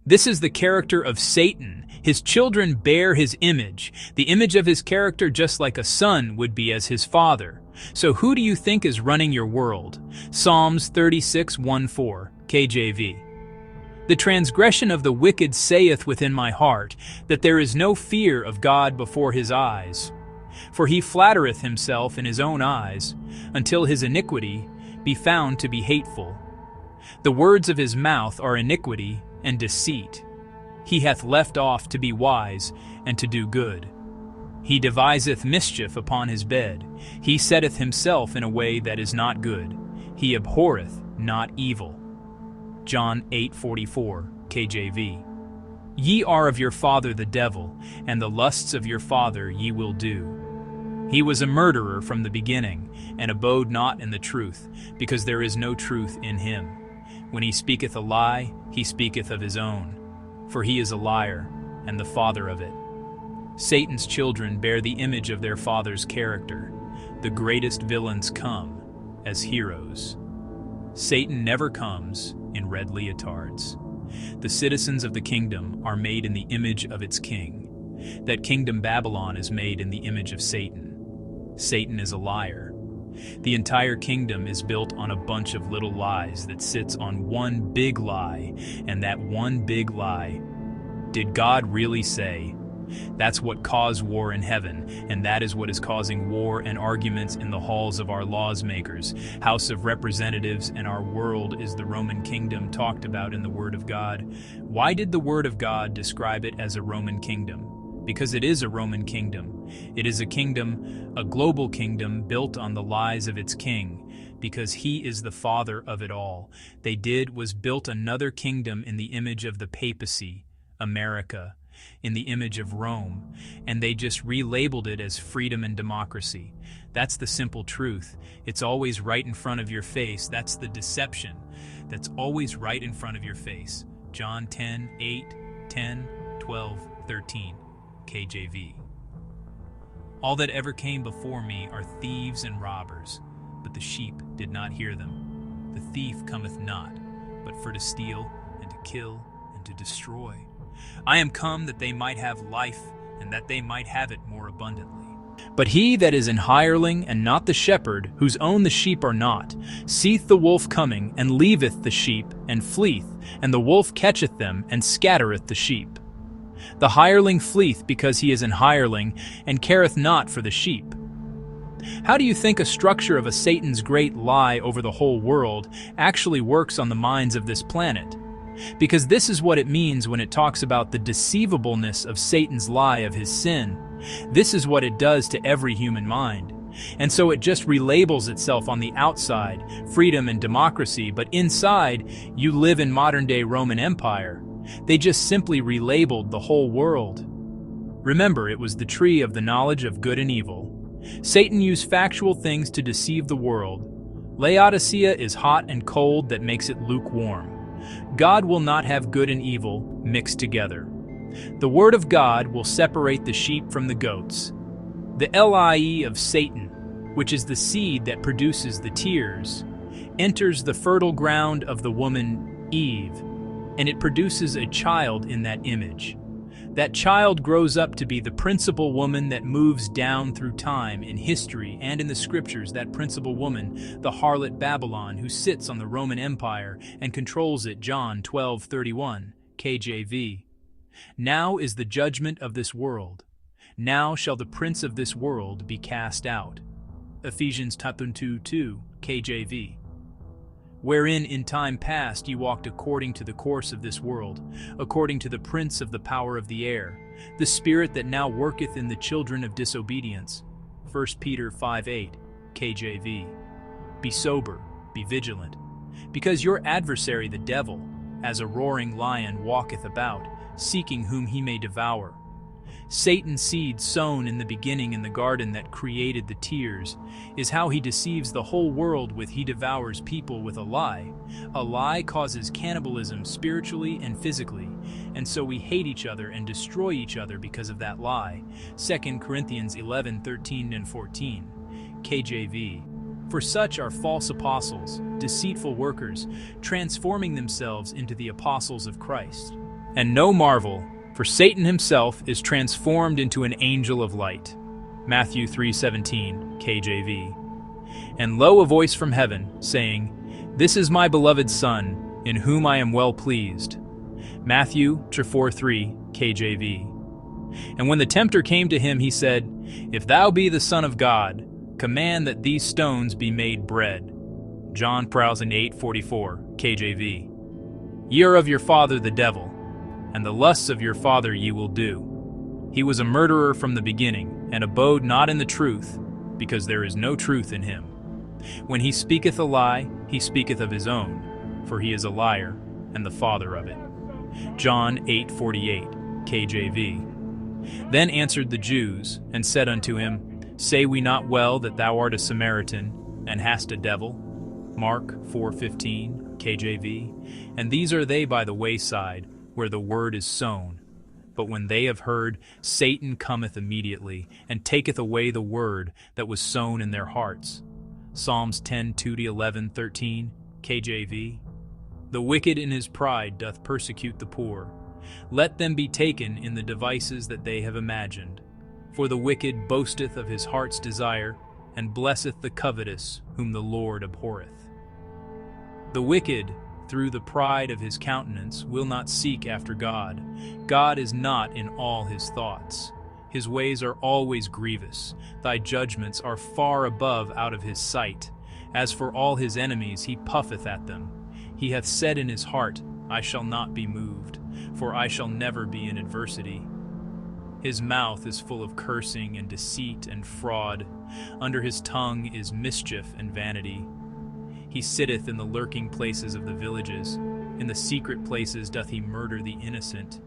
This is the character of Satan. His children bear his image, the image of his character, just like a son would be as his father. So who do you think is running your world? Psalms 36:1-4, KJV. The transgression of the wicked saith within my heart, that there is no fear of God before his eyes. For he flattereth himself in his own eyes, until his iniquity be found to be hateful. The words of his mouth are iniquity and deceit. He hath left off to be wise and to do good. He deviseth mischief upon his bed. He setteth himself in a way that is not good. He abhorreth not evil. John 8:44, KJV. Ye are of your father the devil, and the lusts of your father ye will do. He was a murderer from the beginning, and abode not in the truth, because there is no truth in him. When he speaketh a lie, he speaketh of his own, for he is a liar, and the father of it. Satan's children bear the image of their father's character. The greatest villains come as heroes. Satan never comes in red leotards. The citizens of the kingdom are made in the image of its king. That kingdom Babylon is made in the image of Satan. Satan is a liar. The entire kingdom is built on a bunch of little lies that sits on one big lie, and that one big lie, did God really say? That's what caused war in heaven, and that is what is causing war and arguments in the halls of our lawmakers, House of Representatives, and our world is the Roman kingdom talked about in the Word of God. Why did the Word of God describe it as a Roman kingdom? Because it is a Roman kingdom. It is a kingdom, a global kingdom built on the lies of its king, because he is the father of it all. They did was built another kingdom in the image of the papacy, America, in the image of Rome, and they just relabeled it as freedom and democracy. That's the simple truth. It's always right in front of your face. That's the deception. That's always right in front of your face. John 10:8, 10, 12, 13, KJV. All that ever came before me are thieves and robbers, but the sheep did not hear them. The thief cometh not, but for to steal, and to kill, and to destroy. I am come that they might have life, and that they might have it more abundantly. But he that is an hireling, and not the shepherd, whose own the sheep are not, seeth the wolf coming, and leaveth the sheep, and fleeth, and the wolf catcheth them, and scattereth the sheep. The hireling fleeth because he is an hireling, and careth not for the sheep. How do you think a structure of a Satan's great lie over the whole world actually works on the minds of this planet? Because this is what it means when it talks about the deceivableness of Satan's lie of his sin. This is what it does to every human mind. And so it just relabels itself on the outside, freedom and democracy, but inside, you live in modern-day Roman Empire. They just simply relabeled the whole world. Remember, it was the tree of the knowledge of good and evil. Satan used factual things to deceive the world. Laodicea is hot and cold that makes it lukewarm. God will not have good and evil mixed together. The Word of God will separate the sheep from the goats. The lie of Satan, which is the seed that produces the tears, enters the fertile ground of the woman Eve, and it produces a child in that image. That child grows up to be the principal woman that moves down through time in history and in the scriptures, that principal woman, the harlot Babylon, who sits on the Roman Empire and controls it. John 12:31, KJV. Now is the judgment of this world. Now shall the prince of this world be cast out. Ephesians 2:2, KJV. Wherein in time past ye walked according to the course of this world, according to the prince of the power of the air, the spirit that now worketh in the children of disobedience. 1 Peter 5:8, KJV. Be sober, be vigilant, because your adversary the devil, as a roaring lion, walketh about, seeking whom he may devour. Satan's seed sown in the beginning in the garden that created the tears is how he deceives the whole world with he devours people with a lie. A lie causes cannibalism spiritually and physically, and so we hate each other and destroy each other because of that lie. 2 Corinthians 11:13 and 14, KJV. For such are false apostles, deceitful workers, transforming themselves into the apostles of Christ. And no marvel, for Satan himself is transformed into an angel of light. Matthew 3:17, KJV. And lo, a voice from heaven, saying, This is my beloved Son, in whom I am well pleased. Matthew 4:3, KJV. And when the tempter came to him, he said, If thou be the Son of God, command that these stones be made bread. John 8:44, KJV. Ye are of your father the devil, and the lusts of your father ye will do. He was a murderer from the beginning, and abode not in the truth, because there is no truth in him. When he speaketh a lie, he speaketh of his own, for he is a liar, and the father of it. John 8:48, KJV. Then answered the Jews, and said unto him, Say we not well that thou art a Samaritan, and hast a devil? Mark 4:15, KJV. And these are they by the wayside, where the word is sown. But when they have heard, Satan cometh immediately, and taketh away the word that was sown in their hearts. Psalms 10:2-11-13, KJV. The wicked in his pride doth persecute the poor. Let them be taken in the devices that they have imagined. For the wicked boasteth of his heart's desire, and blesseth the covetous, whom the Lord abhorreth. The wicked, through the pride of his countenance, will not seek after God. God is not in all his thoughts. His ways are always grievous. Thy judgments are far above out of his sight. As for all his enemies, he puffeth at them. He hath said in his heart, I shall not be moved, for I shall never be in adversity. His mouth is full of cursing and deceit and fraud. Under his tongue is mischief and vanity. He sitteth in the lurking places of the villages. In the secret places doth he murder the innocent.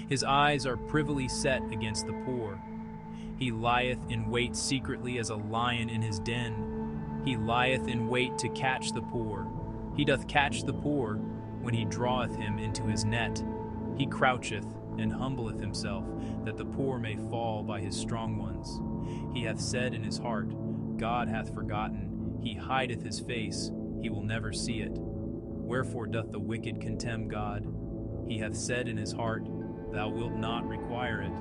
His eyes are privily set against the poor. He lieth in wait secretly as a lion in his den. He lieth in wait to catch the poor. He doth catch the poor when he draweth him into his net. He croucheth and humbleth himself, that the poor may fall by his strong ones. He hath said in his heart, God hath forgotten. He hideth his face, he will never see it. Wherefore doth the wicked contemn God? He hath said in his heart, Thou wilt not require it.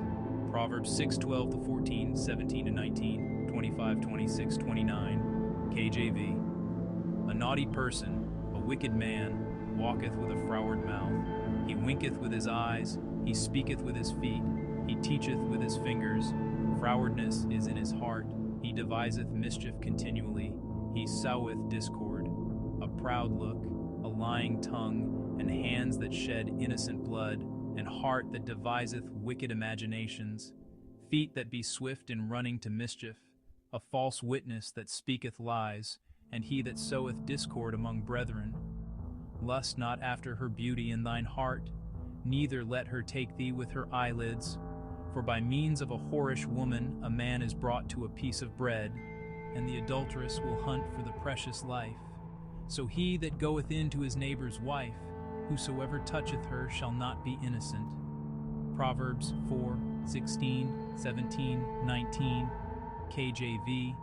Proverbs 6:12-14, 17-19, 25, 26, 29, KJV. A naughty person, a wicked man, walketh with a froward mouth. He winketh with his eyes, he speaketh with his feet, he teacheth with his fingers. Frowardness is in his heart, he deviseth mischief continually. He soweth discord. A proud look, a lying tongue, and hands that shed innocent blood, and heart that deviseth wicked imaginations, feet that be swift in running to mischief, a false witness that speaketh lies, and he that soweth discord among brethren. Lust not after her beauty in thine heart, neither let her take thee with her eyelids. For by means of a whorish woman a man is brought to a piece of bread, and the adulteress will hunt for the precious life. So he that goeth in to his neighbor's wife, whosoever toucheth her shall not be innocent. Proverbs 4:16, 17, 19, KJV.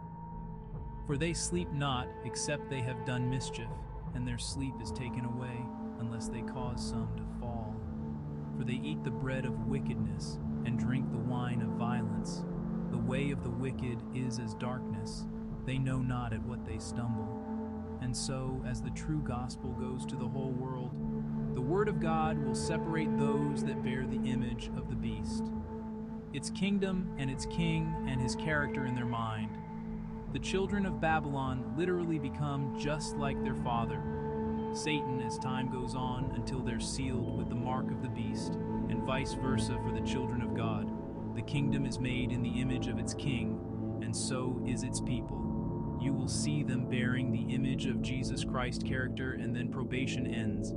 For they sleep not, except they have done mischief, and their sleep is taken away, unless they cause some to fall. For they eat the bread of wickedness, and drink the wine of violence. The way of the wicked is as darkness. They know not at what they stumble. And so, as the true gospel goes to the whole world, the word of God will separate those that bear the image of the beast, its kingdom and its king and his character in their mind. The children of Babylon literally become just like their father, Satan, as time goes on until they're sealed with the mark of the beast, and vice versa for the children of God. The kingdom is made in the image of its king, and so is its people. You will see them bearing the image of Jesus Christ character, and then probation ends.